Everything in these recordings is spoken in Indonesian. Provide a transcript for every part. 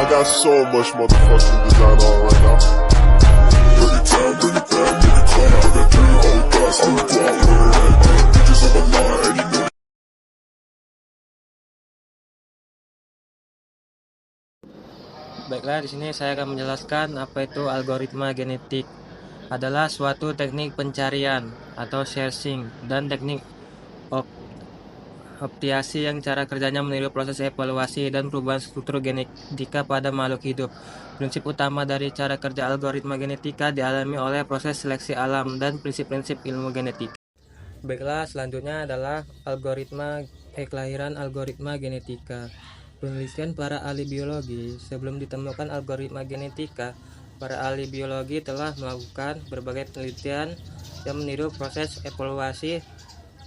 got so much motherfucking design on right now. Bring it down, bring it down, bring it down. I got 3 old guys on the block, running that deep. Bitches on my line, and you know. Baiklah, di sini saya akan menjelaskan apa itu algoritma genetik. Adalah suatu teknik pencarian atau searching dan teknik op- optimasi yang cara kerjanya meniru proses evaluasi dan perubahan struktur genetika pada makhluk hidup. Prinsip utama dari cara kerja algoritma genetika dialami oleh proses seleksi alam dan prinsip-prinsip ilmu genetika. Baiklah, selanjutnya adalah kelahiran algoritma genetika. Penelitian para ahli biologi. Sebelum ditemukan algoritma genetika, para ahli biologi telah melakukan berbagai penelitian yang meniru proses evaluasi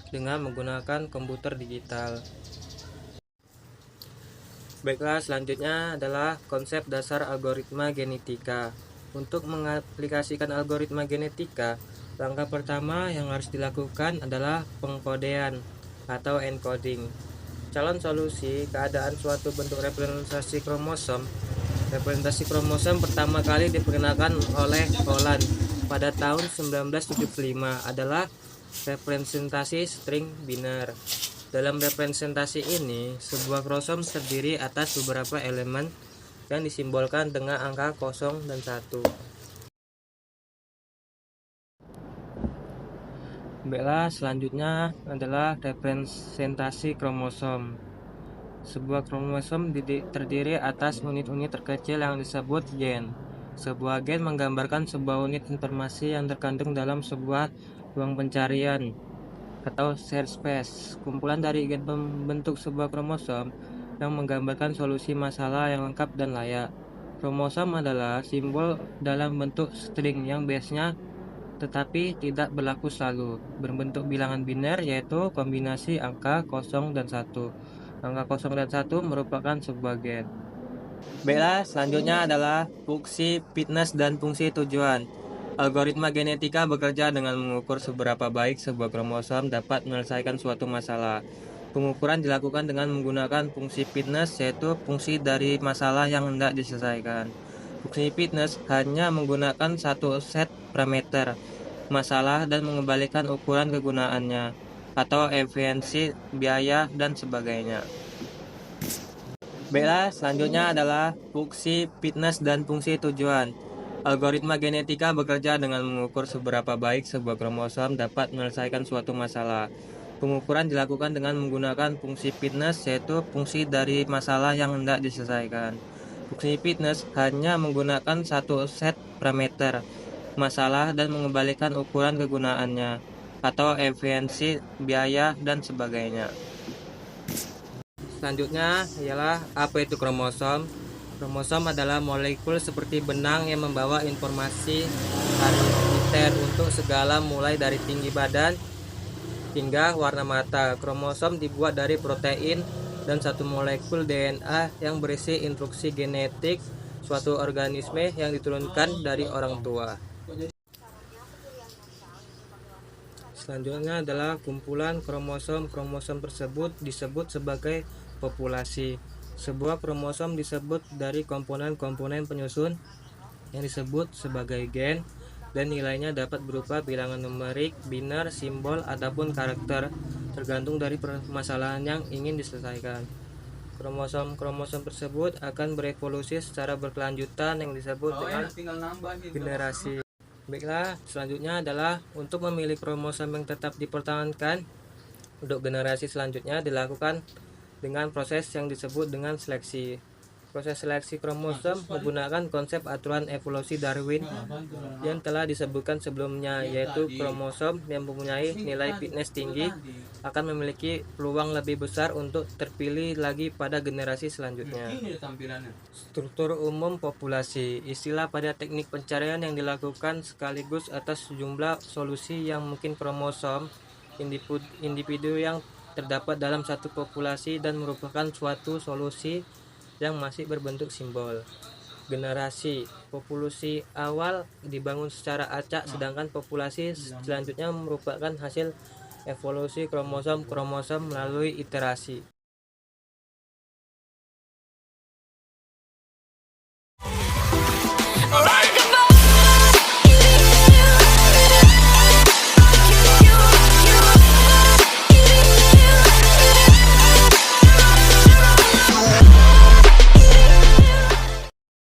dengan menggunakan komputer digital. Baiklah, selanjutnya adalah konsep dasar algoritma genetika. Untuk mengaplikasikan algoritma genetika, langkah pertama yang harus dilakukan adalah pengkodean atau encoding. Calon solusi keadaan suatu bentuk representasi kromosom. Representasi kromosom pertama kali diperkenalkan oleh Holland pada tahun 1975 adalah representasi string biner. Dalam representasi ini, sebuah kromosom terdiri atas beberapa elemen yang disimbolkan dengan angka 0 dan 1. Baiklah, selanjutnya adalah representasi kromosom. Sebuah kromosom terdiri atas unit-unit terkecil yang disebut gen. Sebuah gen menggambarkan sebuah unit informasi yang terkandung dalam sebuah ruang pencarian atau search space. Kumpulan dari gen membentuk sebuah kromosom yang menggambarkan solusi masalah yang lengkap dan layak. Kromosom adalah simbol dalam bentuk string yang biasanya tetapi tidak berlaku selalu, berbentuk bilangan biner yaitu kombinasi angka 0 dan 1. Angka 0 dan 1 merupakan sebuah gen. Baiklah, selanjutnya adalah fungsi fitness dan fungsi tujuan. Algoritma genetika bekerja dengan mengukur seberapa baik sebuah kromosom dapat menyelesaikan suatu masalah. Pengukuran dilakukan dengan menggunakan fungsi fitness, yaitu fungsi dari masalah yang hendak diselesaikan. Fungsi fitness hanya menggunakan satu set parameter masalah dan mengembalikan ukuran kegunaannya, atau efisiensi, biaya, dan sebagainya. Baiklah, selanjutnya adalah fungsi fitness dan fungsi tujuan. Algoritma genetika bekerja dengan mengukur seberapa baik sebuah kromosom dapat menyelesaikan suatu masalah. Pengukuran dilakukan dengan menggunakan fungsi fitness, yaitu fungsi dari masalah yang hendak diselesaikan. Fungsi fitness hanya menggunakan satu set parameter masalah dan mengembalikan ukuran kegunaannya, atau efisiensi, biaya, dan sebagainya. Selanjutnya ialah apa itu kromosom. Kromosom adalah molekul seperti benang yang membawa informasi detail untuk segala mulai dari tinggi badan hingga warna mata. Kromosom dibuat dari protein dan satu molekul DNA yang berisi instruksi genetik suatu organisme yang diturunkan dari orang tua. Selanjutnya adalah kumpulan kromosom. Kromosom tersebut disebut sebagai populasi. Sebuah kromosom disebut dari komponen-komponen penyusun yang disebut sebagai gen, dan nilainya dapat berupa bilangan numerik, biner, simbol, ataupun karakter, tergantung dari permasalahan yang ingin diselesaikan. Kromosom-kromosom tersebut akan berevolusi secara berkelanjutan yang disebut dengan generasi. Baiklah, selanjutnya adalah untuk memilih kromosom yang tetap dipertahankan untuk generasi selanjutnya dilakukan dengan proses yang disebut dengan seleksi. Proses seleksi kromosom menggunakan konsep aturan evolusi Darwin yang telah disebutkan sebelumnya, yaitu kromosom yang mempunyai nilai fitness tinggi akan memiliki peluang lebih besar untuk terpilih lagi pada generasi selanjutnya. Struktur umum populasi, istilah pada teknik pencarian yang dilakukan sekaligus atas sejumlah solusi yang mungkin kromosom individu yang terdapat dalam satu populasi dan merupakan suatu solusi yang masih berbentuk simbol. Generasi, populasi awal dibangun secara acak, sedangkan populasi selanjutnya merupakan hasil evolusi kromosom melalui iterasi.